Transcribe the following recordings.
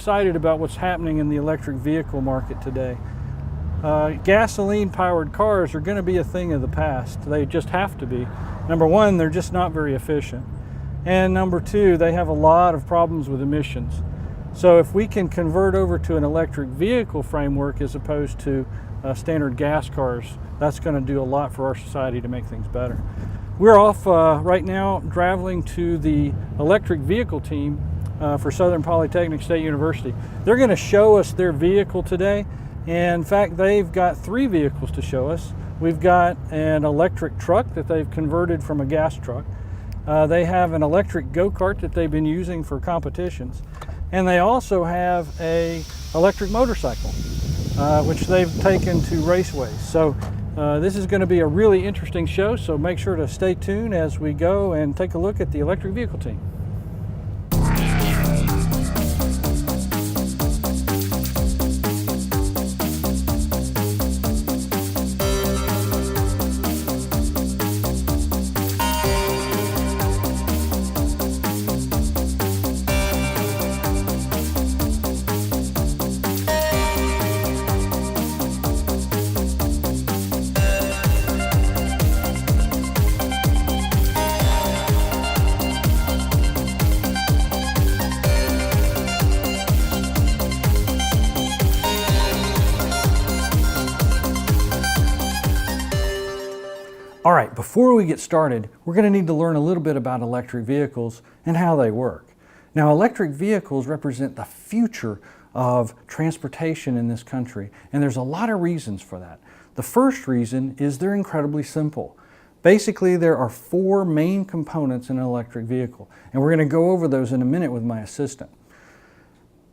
excited about what's happening in the electric vehicle market today. Gasoline-powered cars are going to be a thing of the past. They just have to be. Number one, they're just not very efficient. And number two, they have a lot of problems with emissions. So if we can convert over to an electric vehicle framework as opposed to standard gas cars, that's going to do a lot for our society to make things better. We're off right now traveling to the electric vehicle team for Southern Polytechnic State University. They're going to show us their vehicle today. And in fact, they've got 3 vehicles to show us. We've got an electric truck that they've converted from a gas truck. They have an electric go-kart that they've been using for competitions. And they also have an electric motorcycle, which they've taken to raceways. So this is going to be a really interesting show, so make sure to stay tuned as we go and take a look at the electric vehicle team. All right, before we get started, we're going to need to learn a little bit about electric vehicles and how they work. Now, electric vehicles represent the future of transportation in this country, and there's a lot of reasons for that. The first reason is they're incredibly simple. Basically, there are 4 main components in an electric vehicle, and we're going to go over those in a minute with my assistant.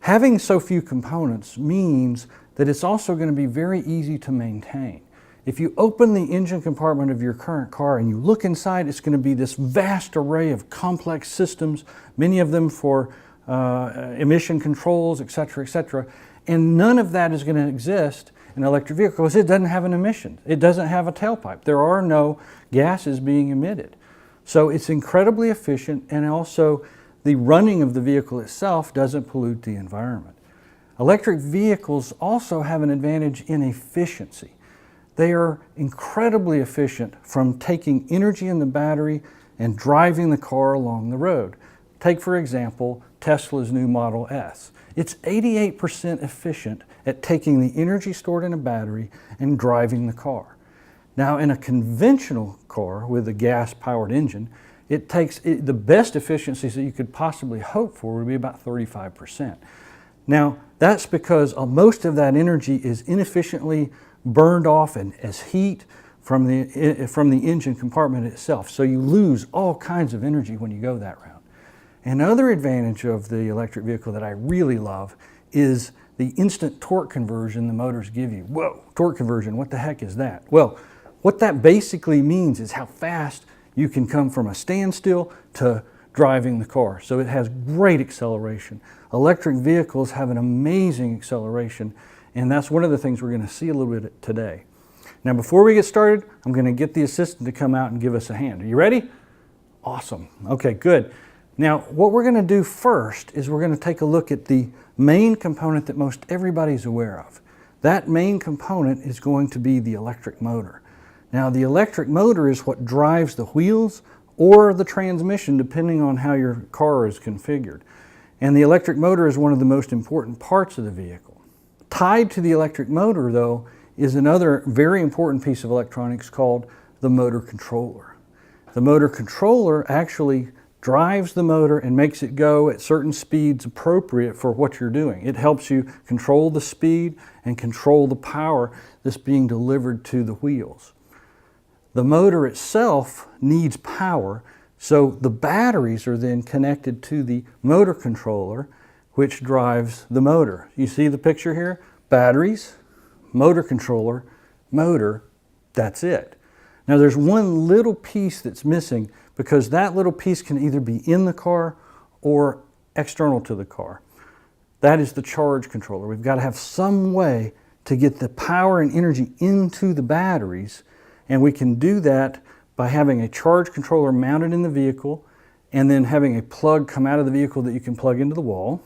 Having so few components means that it's also going to be very easy to maintain. If you open the engine compartment of your current car and you look inside, it's going to be this vast array of complex systems, many of them for emission controls, etc., etc. And none of that is going to exist in an electric vehicle because it doesn't have an emission. It doesn't have a tailpipe. There are no gases being emitted. So it's incredibly efficient, and also the running of the vehicle itself doesn't pollute the environment. Electric vehicles also have an advantage in efficiency. They are incredibly efficient from taking energy in the battery and driving the car along the road. Take, for example, Tesla's new Model S. It's 88% efficient at taking the energy stored in a battery and driving the car. Now, in a conventional car with a gas-powered engine, the best efficiencies that you could possibly hope for would be about 35%. Now, that's because most of that energy is inefficiently burned off and as heat from the engine compartment itself. So you lose all kinds of energy when you go that route. Another advantage of the electric vehicle that I really love is the instant torque conversion the motors give you. Whoa, torque conversion, what the heck is that? Well, what that basically means is how fast you can come from a standstill to driving the car. So it has great acceleration. Electric vehicles have an amazing acceleration, and that's one of the things we're going to see a little bit today. Now, before we get started, I'm going to get the assistant to come out and give us a hand. Are you ready? Awesome. Okay, good. Now, what we're going to do first is we're going to take a look at the main component that most everybody's aware of. That main component is going to be the electric motor. Now, the electric motor is what drives the wheels or the transmission, depending on how your car is configured. And the electric motor is one of the most important parts of the vehicle. Tied to the electric motor, though, is another very important piece of electronics called the motor controller. The motor controller actually drives the motor and makes it go at certain speeds appropriate for what you're doing. It helps you control the speed and control the power that's being delivered to the wheels. The motor itself needs power, so the batteries are then connected to the motor controller, which drives the motor. You see the picture here? Batteries, motor controller, motor, that's it. Now there's one little piece that's missing because that little piece can either be in the car or external to the car. That is the charge controller. We've got to have some way to get the power and energy into the batteries, and we can do that by having a charge controller mounted in the vehicle and then having a plug come out of the vehicle that you can plug into the wall.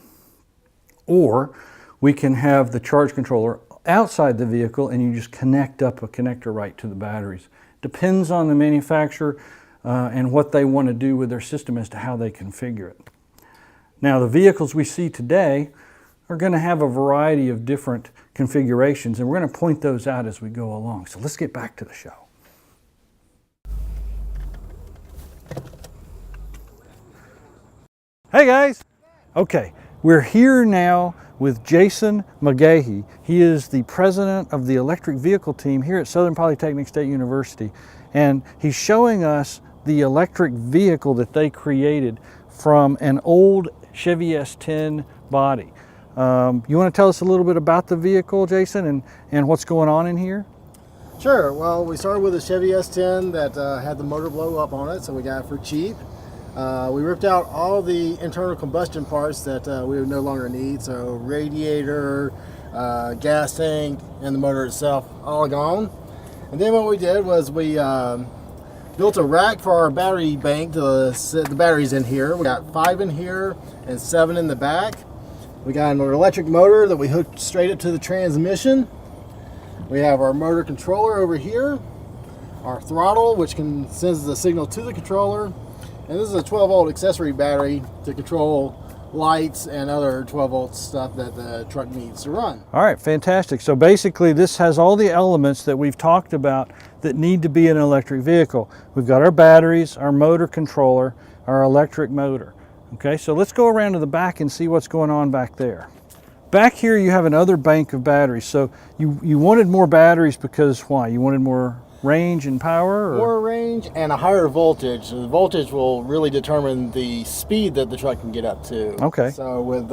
Or we can have the charge controller outside the vehicle and you just connect up a connector right to the batteries. Depends on the manufacturer and what they want to do with their system as to how they configure it. Now the vehicles we see today are going to have a variety of different configurations, and we're going to point those out as we go along. So let's get back to the show. Hey guys! Okay, we're here now with Jason McGahee. He is the president of the electric vehicle team here at Southern Polytechnic State University, and he's showing us the electric vehicle that they created from an old Chevy S10 body. You want to tell us a little bit about the vehicle, Jason, and what's going on in here? Sure. Well, we started with a Chevy S10 that had the motor blow up on it, so we got it for cheap. We ripped out all the internal combustion parts that we would no longer need, so radiator, gas tank, and the motor itself, all gone. And then what we did was we built a rack for our battery bank to set the batteries in here. We got 5 in here and 7 in the back. We got an electric motor that we hooked straight up to the transmission. We have our motor controller over here, our throttle, which sends the signal to the controller, and this is a 12-volt accessory battery to control lights and other 12-volt stuff that the truck needs to run. All right, fantastic. So basically this has all the elements that we've talked about that need to be in an electric vehicle. We've got our batteries, our motor controller, our electric motor. Okay, so let's go around to the back and see what's going on back there. Back here you have another bank of batteries. So you wanted more batteries because why? You wanted more range and power? Or? More range and a higher voltage. The voltage will really determine the speed that the truck can get up to. Okay. So with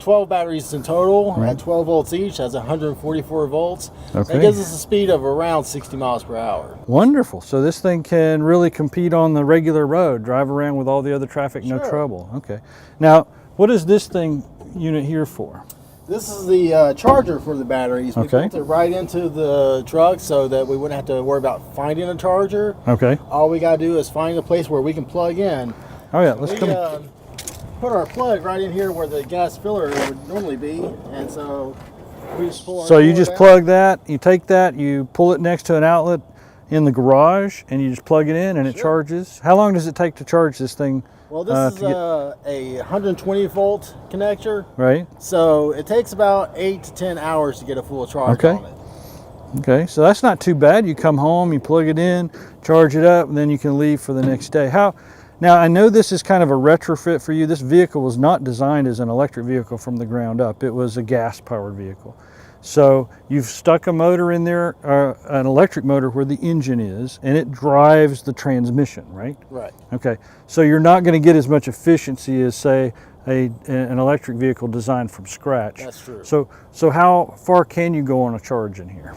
12 batteries in total, right, at 12 volts each, that's 144 volts. Okay. That gives us a speed of around 60 miles per hour. Wonderful. So this thing can really compete on the regular road, drive around with all the other traffic, no Sure. trouble. Okay. Now, what is this thing unit here for? This is the charger for the batteries. We Okay. built it right into the truck so that we wouldn't have to worry about finding a charger. Okay. All we got to do is find a place where we can plug in. Oh yeah, let's We come. put our plug right in here where the gas filler would normally be, and so we just pull our So you cord just out. plug that, you take that, you pull it next to an outlet in the garage, and you just plug it in and it Sure. charges. How long does it take to charge this thing? Well, this is to get- a 120 volt connector, Right? so it takes about 8 to 10 hours to get a full charge Okay. on it. Okay, so that's not too bad. You come home, you plug it in, charge it up, and then you can leave for the next day. Now I know this is kind of a retrofit for you. This vehicle was not designed as an electric vehicle from the ground up. It was a gas-powered vehicle. So you've stuck a motor in there, an electric motor where the engine is, and it drives the transmission, right? Right. Okay, so you're not going to get as much efficiency as, say, an electric vehicle designed from scratch. That's true. So how far can you go on a charge in here?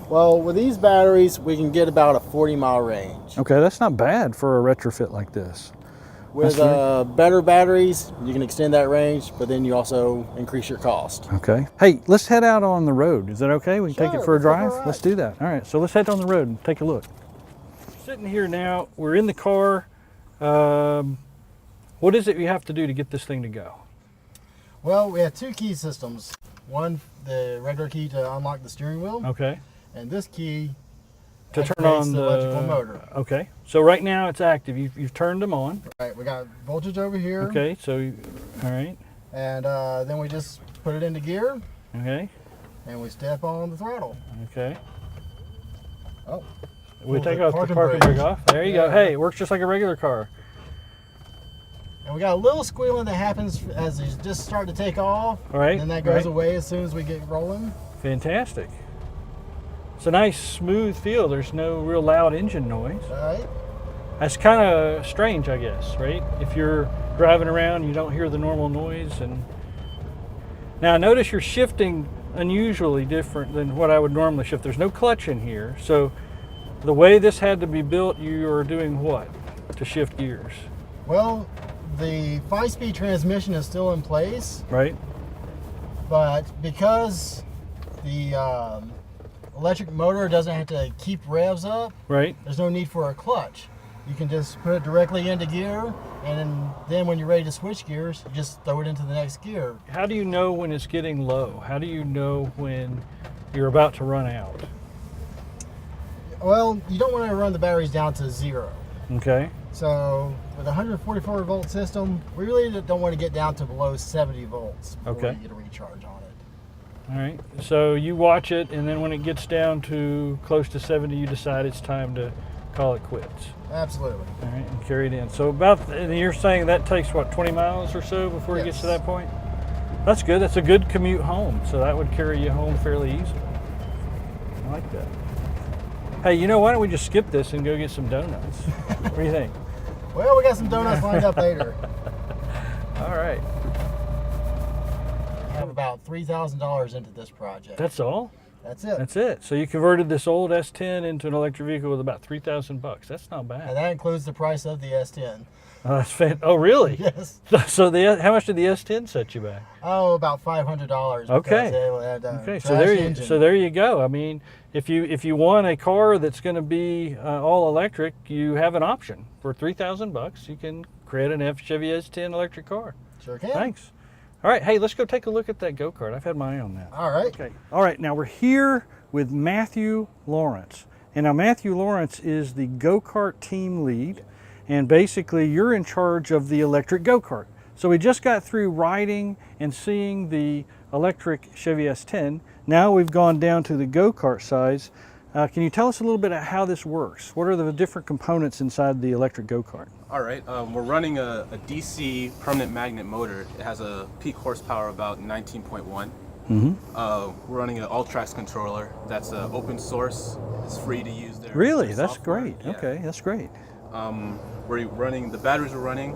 Well, with these batteries, we can get about a 40-mile range. Okay, that's not bad for a retrofit like this. With better batteries, you can extend that range, but then you also increase your cost. Okay. Hey, let's head out on the road. Is that okay? We can take Sure, it for a let's take a drive? ride. Let's do that. All right, so let's head on the road and take a look. Sitting here now, we're in the car. What is it you have to do to get this thing to go? Well, we have 2 key systems. One, the regular key to unlock the steering wheel, Okay. and this key To turn activates on the the electrical motor. Okay. So right now it's active. You've turned them on. Right, we got voltage over here. Okay. So, all right. And then we just put it into gear, Okay. and we step on the throttle. Okay. Oh, We pull take the off the parking parking brake. brake off. There you go. Yeah. Hey, it works just like a regular car. and we got a little squealing that happens as you just start to take off. All right, And then that goes right. away as soon as we get rolling. Fantastic. It's a nice smooth feel. There's no real loud engine noise. Right? That's kind of strange, I guess, right? If you're driving around, you don't hear the normal noise. And now notice you're shifting unusually different than what I would normally shift. There's no clutch in here. So the way this had to be built, you are doing what to shift gears, Well, the 5-speed transmission is still in place, right? but because the electric motor doesn't have to keep revs up, Right? there's no need for a clutch. You can just put it directly into gear, and then when you're ready to switch gears, you just throw it into the next gear. How do you know when it's getting low? How do you know when you're about to run out? Well, you don't want to run the batteries down to 0. Okay. So with a 144 volt system, we really don't want to get down to below 70 volts before you get a recharge on it. All right. So you watch it, and then when it gets down to close to 70, you decide it's time to call it quits. Absolutely. All right, and carry it in. So and you're saying that takes what, 20 miles or so before it gets to that point? That's good. That's a good commute home. So that would carry you home fairly easily. I like that. Hey, you know, why don't we just skip this and go get some donuts? What do you think? Well, we got some donuts lined up later. All right. We have about $3,000 into this project. That's all? That's it. That's it. So you converted this old S10 into an electric vehicle with about $3,000. That's not bad. And that includes the price of the S10. Oh, that's Oh, really? Yes. So how much did the S10 set you back? Oh, about $500. Okay. It had, Okay. trash So there you go. I mean, if you want a car that's going to be all electric, you have an option for $3,000. You can create an Chevy S10 electric car. Sure can. Thanks. All right. Hey, let's go take a look at that go-kart. I've had my eye on that. All right. Okay. All right. Now we're here with Matthew Lawrence, and now Matthew Lawrence is the go-kart team lead. And basically you're in charge of the electric go-kart. So we just got through riding and seeing the electric Chevy S10. Now we've gone down to the go-kart size. Can you tell us a little bit about how this works? What are the different components inside the electric go-kart? All right, we're running a DC permanent magnet motor. It has a peak horsepower of about 19.1. We're running an Ultrax controller that's open source. It's free to use there. Really? That's great. Yeah. Okay, that's great. We're running the batteries. We're running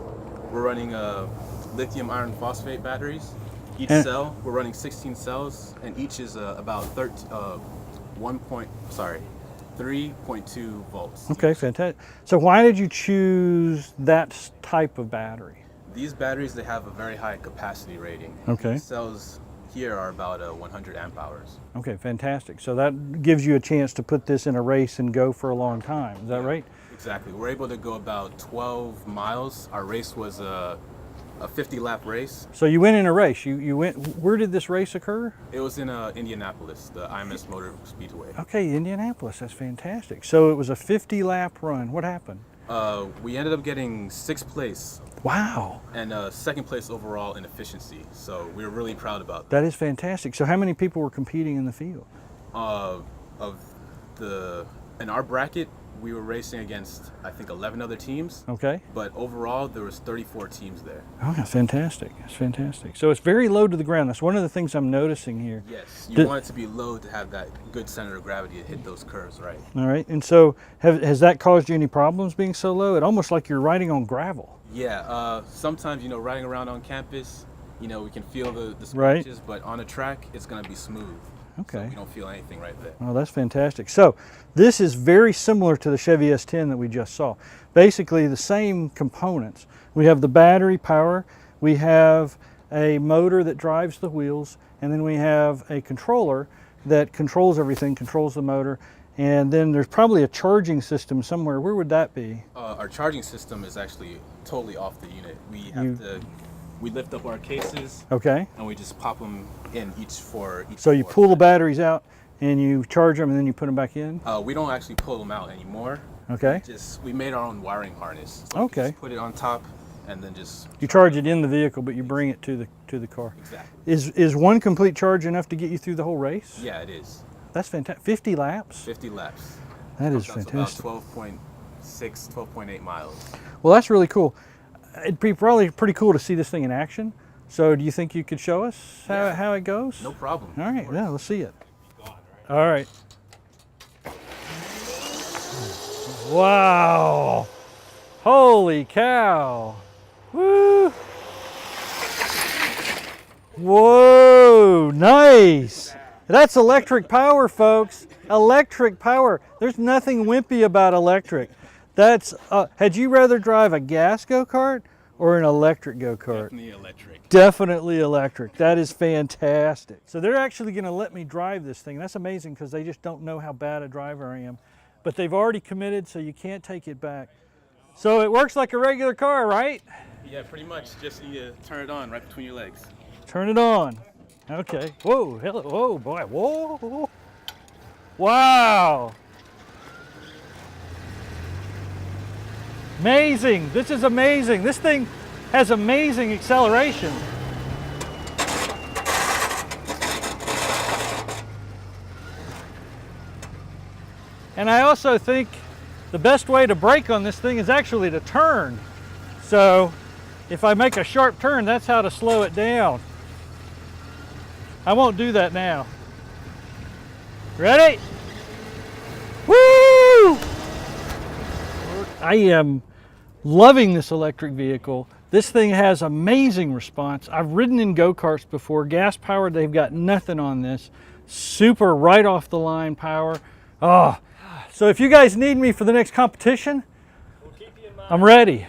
lithium iron phosphate batteries. Each cell, we're running 16 cells, and each is about 3.2 volts. Okay, fantastic. So why did you choose that type of battery? These batteries, they have a very high capacity rating. Okay. These cells here are about 100 amp hours. Okay, fantastic. So that gives you a chance to put this in a race and go for a long time. Is that right? Exactly. We're able to go about 12 miles. Our race was a 50-lap race. So you went in a race. You went. Where did this race occur? It was in Indianapolis, the IMS Motor Speedway. Okay, Indianapolis. That's fantastic. So it was a 50-lap run. What happened? We ended up getting 6th place. Wow. And 2nd place overall in efficiency. So we were really proud about that. That is fantastic. So how many people were competing in the field? In our bracket, we were racing against, I think, 11 other teams. Okay. But overall, there was 34 teams there. Oh, that's fantastic. That's fantastic. So it's very low to the ground. That's one of the things I'm noticing here. Yes, you want it to be low to have that good center of gravity to hit those curves right. All right. And so has that caused you any problems being so low? It's almost like you're riding on gravel. Yeah, sometimes, riding around on campus, we can feel the scratches, but on a track, it's going to be smooth. Okay. So we don't feel anything right there. Oh, that's fantastic. So this is very similar to the Chevy S10 that we just saw. Basically the same components. We have the battery power, we have a motor that drives the wheels, and then we have a controller that controls everything, controls the motor, and then there's probably a charging system somewhere. Where would that be? Our charging system is actually totally off the unit. We lift up our cases, okay, and we just pop them in each. So you pull the batteries out and you charge them and then you put them back in? We don't actually pull them out anymore. Okay. We made our own wiring harness. So okay. We just put it on top and then just... You charge it in the vehicle, but you bring it to the car. Exactly. Is one complete charge enough to get you through the whole race? Yeah, it is. That's fantastic. 50 laps? 50 laps. That is fantastic. About 12.6, 12.8 miles. Well, that's really cool. It'd be probably pretty cool to see this thing in action. So do you think you could show us how it goes? No problem. All right, yeah, let's see it. All right. Wow. Holy cow. Woo. Whoa, nice. That's electric power, folks. Electric power. There's nothing wimpy about electric. That's, had you rather drive a gas go-kart or an electric go-kart? Definitely electric. Definitely electric. That is fantastic. So they're actually going to let me drive this thing. That's amazing because they just don't know how bad a driver I am. But they've already committed, so you can't take it back. So it works like a regular car, right? Yeah, pretty much. Just need to turn it on right between your legs. Turn it on. Okay. Whoa, hello, whoa, boy, whoa. Wow. Amazing, this is amazing. This thing has amazing acceleration. And I also think the best way to brake on this thing is actually to turn. So if I make a sharp turn, that's how to slow it down. I won't do that now. Ready? Woo! I am loving this electric vehicle. This thing has amazing response. I've ridden in go-karts before, gas powered, they've got nothing on this. Super right off the line power. Oh, so if you guys need me for the next competition, We'll keep you in mind. I'm ready.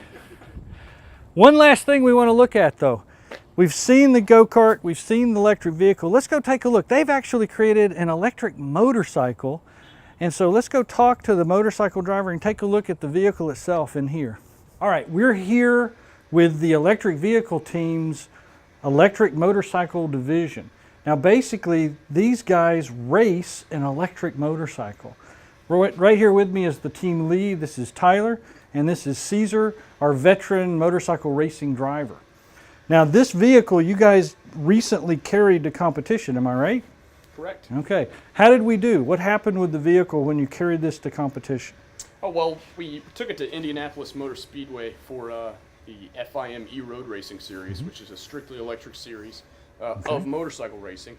One last thing we want to look at though. We've seen the go-kart, we've seen the electric vehicle. Let's go take a look. They've actually created an electric motorcycle. And so let's go talk to the motorcycle driver and take a look at the vehicle itself in here. All right, we're here with the electric vehicle team's electric motorcycle division. Now basically, these guys race an electric motorcycle. Right here with me is the team lead. This is Tyler, and this is Caesar, our veteran motorcycle racing driver. Now this vehicle you guys recently carried to competition, am I right? Correct. Okay. How did we do? What happened with the vehicle when you carried this to competition? Oh, well, we took it to Indianapolis Motor Speedway for the FIM E-Road Racing Series, which is a strictly electric series of motorcycle racing.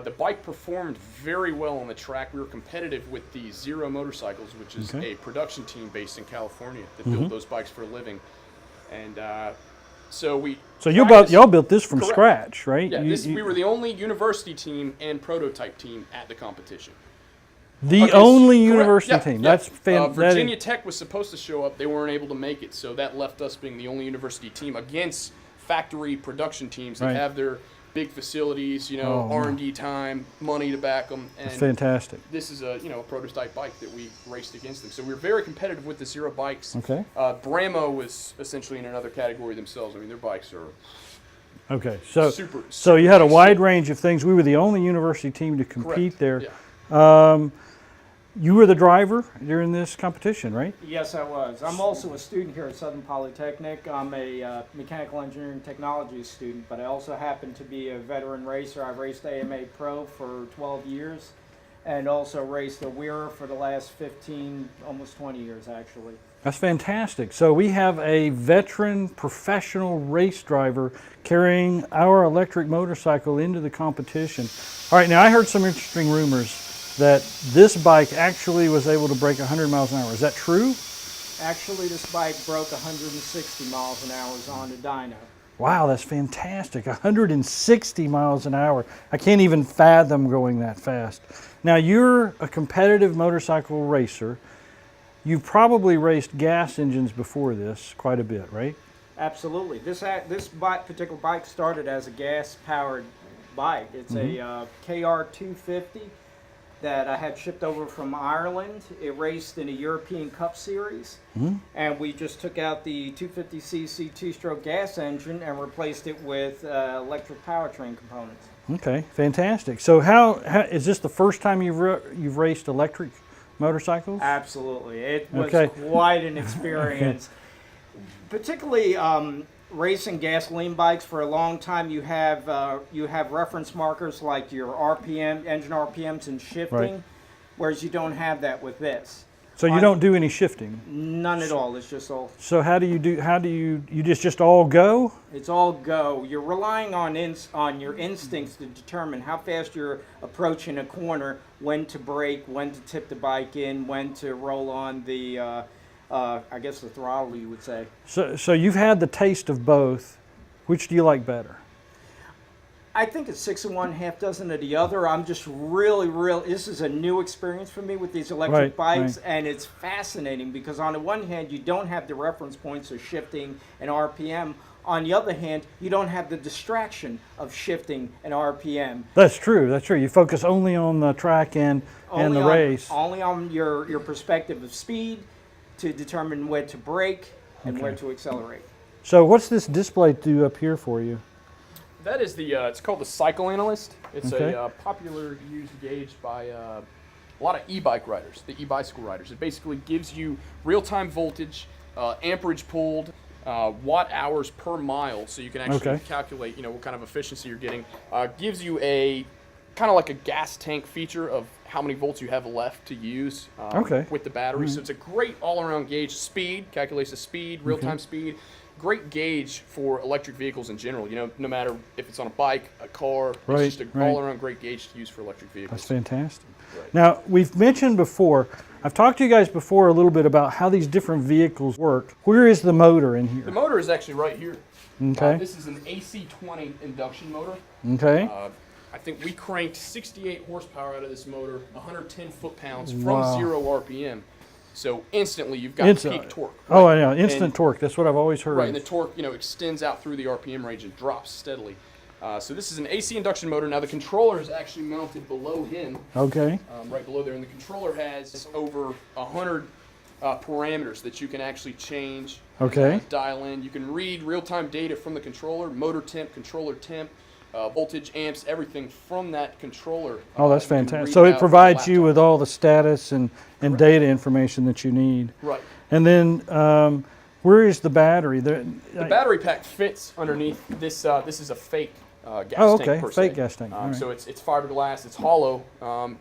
The bike performed very well on the track. We were competitive with the Zero Motorcycles, which is a production team based in California that build those bikes for a living. And so y'all built this from Correct. scratch, right? Yeah, we were the only university team and prototype team at the competition. The only university Correct. team. Yeah. That's fantastic. Virginia Tech was supposed to show up. They weren't able to make it, so that left us being the only university team against factory production teams that Right. have their big facilities, R&D time, money to back them. And That's fantastic. this is a prototype bike that we raced against them. So we were very competitive with the Zero bikes. Okay. Bramo was essentially in another category themselves. I mean, their bikes are Okay. So super you had a nice. wide range of things. We were the only university team to compete Correct. there. Yeah. You were the driver during this competition, right? Yes, I was. I'm also a student here at Southern Polytechnic. I'm a mechanical engineering technology student, but I also happen to be a veteran racer. I've raced AMA Pro for 12 years and also raced a Weir for the last 15, almost 20 years actually. That's fantastic. So we have a veteran professional race driver carrying our electric motorcycle into the competition. All right, now I heard some interesting rumors that this bike actually was able to break 100 miles an hour. Is that true? Actually, this bike broke 160 miles an hour on the dyno. Wow, that's fantastic. 160 miles an hour. I can't even fathom going that fast. Now, you're a competitive motorcycle racer. You've probably raced gas engines before this quite a bit, right? Absolutely. This particular bike started as a gas-powered bike. It's a KR 250 that I had shipped over from Ireland. It raced in a European Cup Series, and we just took out the 250cc two-stroke gas engine and replaced it with electric powertrain components. Okay, fantastic. So how is this the first time you've raced electric motorcycles? Absolutely. It was Okay. quite an experience. Particularly racing gasoline bikes, for a long time you have reference markers like your RPM, engine RPMs and shifting, Right. whereas you don't have that with this. So you don't do any shifting. None at all. It's just all. So how do you just all go? It's all go. You're relying on your instincts to determine how fast you're approaching a corner, when to brake, when to tip the bike in, when to roll on the I guess the throttle, you would say. So you've had the taste of both. Which do you like better? I think it's 6 of one, half dozen of the other. I'm just really, this is a new experience for me with these electric bikes, and it's fascinating because on the one hand, you don't have the reference points of shifting and RPM. On the other hand, you don't have the distraction of shifting and RPM. That's true. That's true. You focus only on the track and the race. Only on your perspective of speed to determine when to brake, and where to accelerate. So what's this display do up here for you? That is the, it's called the Cycle Analyst. It's Okay. a popular used gauge by a lot of e-bike riders, the e-bicycle riders. It basically gives you real-time voltage, amperage pulled, watt hours per mile, so you can actually calculate, you know, what kind of efficiency you're getting. Gives you a kind of like a gas tank feature of how many volts you have left to use with the battery. So it's a great all-around gauge. Speed, calculates the speed, real-time speed. Great gauge for electric vehicles in general. You know, no matter if it's on a bike, a car, it's just an all-around great gauge to use for electric vehicles. That's fantastic. Right. Now, we've mentioned before, I've talked to you guys before a little bit about how these different vehicles work. Where is the motor in here? The motor is actually right here. Okay. This is an AC-20 induction motor. Okay. I think we cranked 68 horsepower out of this motor, 110 foot-pounds from 0 RPM. So instantly you've got peak torque. Right? Oh, yeah, instant torque. That's what I've always heard. Right, and the torque, you know, extends out through the RPM range and drops steadily. So this is an AC induction motor. Now the controller is actually mounted below him. Okay. Right below there, and the controller has over 100 parameters that you can actually change. Okay. Dial in. You can read real-time data from the controller, motor temp, controller temp, voltage, amps, everything from that controller. Oh, that's fantastic. So it provides you with all the status and data information that you need. Right. And then where is the battery? The battery pack fits underneath this. This is a fake gas tank per se. Fake gas tank. All right. So it's fiberglass. It's hollow.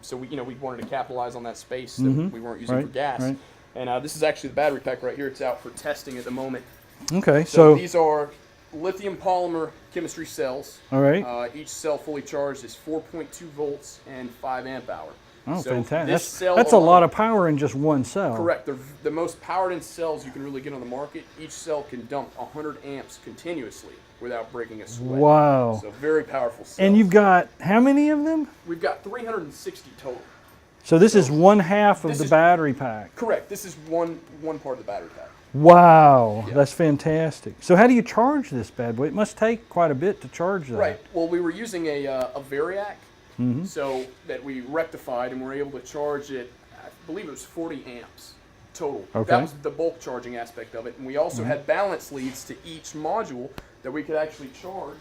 So we wanted to capitalize on that space that we weren't using for gas. Right. And this is actually the battery pack right here. It's out for testing at the moment. Okay. So these are lithium polymer chemistry cells. All right. Each cell fully charged is 4.2 volts and 5 amp hour. Oh, so fantastic. That's a lot of power in just one cell. Correct. They're the most powered in cells you can really get on the market. Each cell can dump 100 amps continuously without breaking a sweat. Wow. So very powerful cells. And you've got how many of them? We've got 360 total. So this is one half of the battery pack. Correct. This is one part of the battery pack. Wow, that's fantastic. So how do you charge this bad boy? It must take quite a bit to charge that. Right. Well, we were using a Variac, so that we rectified, and we're able to charge it, I believe it was 40 amps total. Okay. That was the bulk charging aspect of it. And we also had balance leads to each module that we could actually charge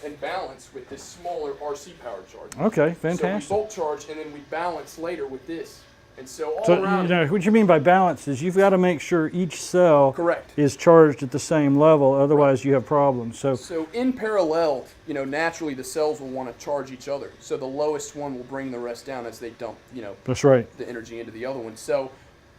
and balance with this smaller RC powered charger. Okay, fantastic. So we bulk charge, and then we balance later with this. And so all So around. you know, what you mean by balance is you've got to make sure each cell Correct. is charged at the same level, otherwise you have problems. So in parallel, you know, naturally the cells will want to charge each other. So the lowest one will bring the rest down as they dump, you know, That's right. the energy into the other one. So,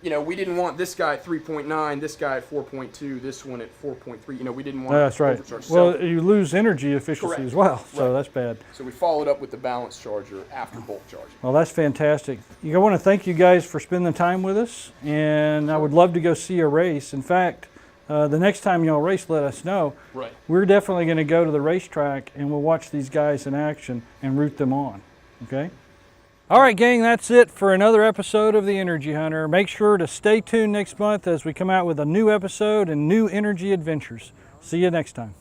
you know, we didn't want this guy at 3.9, this guy at 4.2, this one at 4.3. You know, we didn't want That's to right. overcharge. Well, you lose energy efficiency Correct. as well, so Right. that's bad. So we followed up with the balance charger after bulk charging. Well, that's fantastic. I want to thank you guys for spending the time with us, and I would love to go see a race. In fact, the next time y'all race, let us know. Right. We're definitely going to go to the racetrack, and we'll watch these guys in action and root them on, okay? All right, gang, that's it for another episode of The Energy Hunter. Make sure to stay tuned next month as we come out with a new episode and new energy adventures. See you next time.